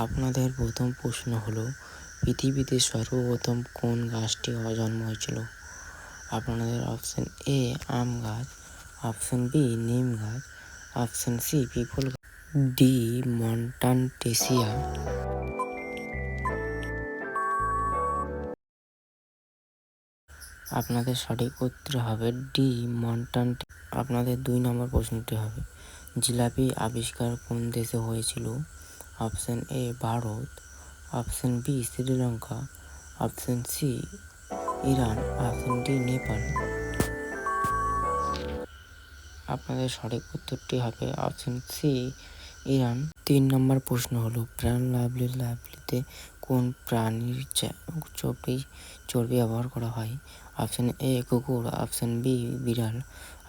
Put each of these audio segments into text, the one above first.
আপনাদের প্রথম প্রশ্ন হলো, পৃথিবীতে সর্বপ্রথম কোন গাছটি জন্ম হয়েছিল? আপনাদের অপশন এ আম গাছ, অপশন বি নিম গাছ, অপশন সি পিপল গাছ, ডি মন্টানটেসিয়া। আপনাদের সঠিক উত্তর হবে ডি মন্টান্ট। আপনাদের 2 নম্বর প্রশ্নটি হবে, জিলাপি আবিষ্কার কোন দেশে হয়েছিল? Option A Bharat, option B Sri Lanka, option C Iran, option D Nepal. আপনাদের সঠিক উত্তরটি হবে অপশন সি ইরান। 3 নম্বর প্রশ্ন হলো, প্রাণ লাভলিতে কোন প্রাণীর চর্বি ব্যবহার করা হয়? অপশন এ কুকুর, অপশন বি বিড়াল,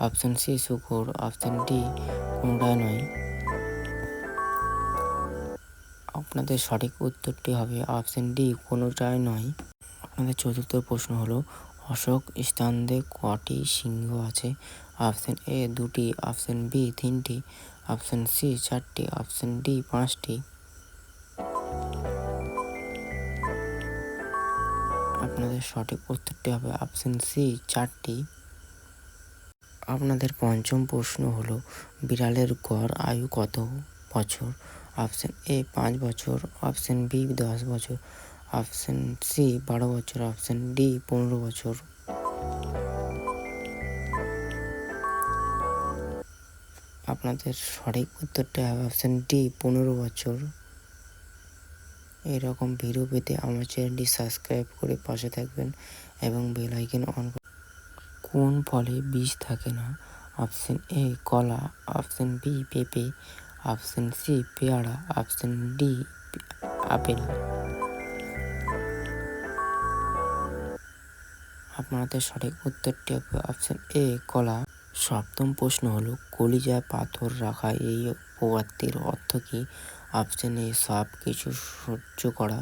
অপশন সি শুকর, অপশন ডি কোনটাই নয়। আপনাদের সঠিক উত্তরটি হবে অপশন ডি কোনটাই নয়। আপনাদের চতুর্থ প্রশ্ন হলো, অশোক স্তম্ভে কটি সিংহ আছে? অপশন এ 2টি, অপশন বি 3টি, অপশন সি 4টি, অপশন ডি 5টি। আপনাদের সঠিক উত্তরটি হবে অপশন সি 4টি। আপনাদের পঞ্চম প্রশ্ন হলো, বিড়ালের গড় আয়ু কত বছর? অপশন এ 5 বছর, অপশন বি 10 বছর, অপশন সি 12 বছর, অপশন ডি 15 বছর। আপনাদের সঠিক উত্তরটা হবে অপশন ডি 15 বছর। এরকম ভিডিও পেতে আমার চ্যানেলটি সাবস্ক্রাইব করে পাশে থাকবেন এবং বেল আইকন অন করুন। কোন ফলে বীজ থাকে না? অপশন এ কলা, অপশন বি পেঁপে, অপশন সি পেয়ারা, অপশন ডি আপেল। আপনাদের সঠিক উত্তরটি হবে অপশন এ কলা। সপ্তম প্রশ্ন হলো, কলিজায় পাথর রাখা এই প্রবাদটির অর্থ কী? অপশন এ সব কিছু সহ্য করা,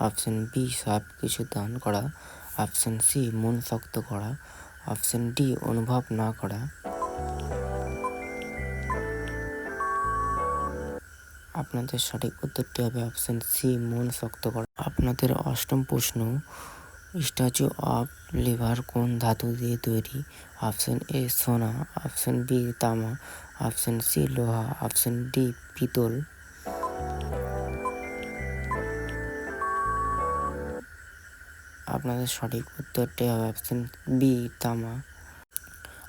অপশন বি সব কিছু দান করা, অপশন সি মন শক্ত করা, অপশন ডি অনুভব না করা। আপনাদের সঠিক উত্তরটি হবে অপশন সি মন শক্ত করা। আপনাদের অষ্টম প্রশ্ন, স্ট্যাচু অফ লিভার কোন ধাতু দিয়ে তৈরি? অপশন এ সোনা, অপশন বি তামা, অপশন সি লোহা, অপশন ডি পিতল। আপনাদের সঠিক উত্তরটি হবে অপশন বি তামা।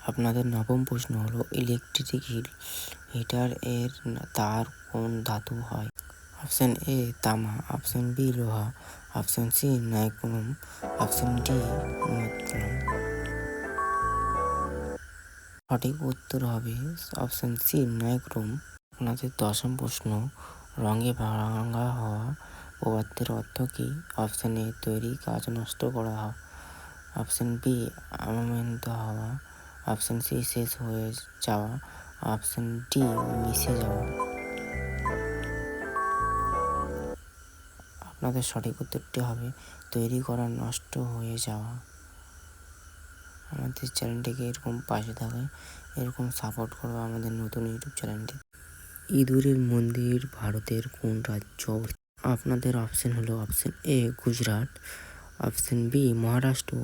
আপনাদের নবম প্রশ্ন হলো, ইলেকট্রিক হিটার এর তার কোন ধাতু হয়? অপশন এ তামা, অপশন বি লোহা, option C nichrome, option D মোবলাম। সঠিক উত্তর হবে অপশন সি নাইক্রোম। আপনাদের দশম প্রশ্ন, রঙে ভাঙা হওয়া প্রবাদটির অর্থ কী? অপশন এ তৈরি কাজ নষ্ট করা হওয়া, অপশন বি আমন্ত্রিত হওয়া, অপশন সি শেষ হয়ে যাওয়া, অপশন ডি মিশে যাওয়া। আপনাদের সঠিক উত্তরটি হবে তৈরি করা নষ্ট হয়ে যাওয়া। আমাদের চ্যানেলটিকে এরকম পাশে থাকে, এরকম সাপোর্ট করবো আমাদের নতুন ইউটিউব চ্যানেলটি। ইঁদুরের মন্দির ভারতের কোন রাজ্য অবস্থিত? আপনাদের অপশন হলো option A Gujarat, option B Maharashtra,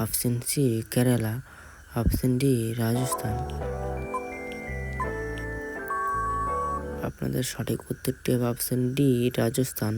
option C Kerala, option D Rajasthan. আপনাদের সঠিক উত্তরটি হবে অপশন ডি রাজস্থান।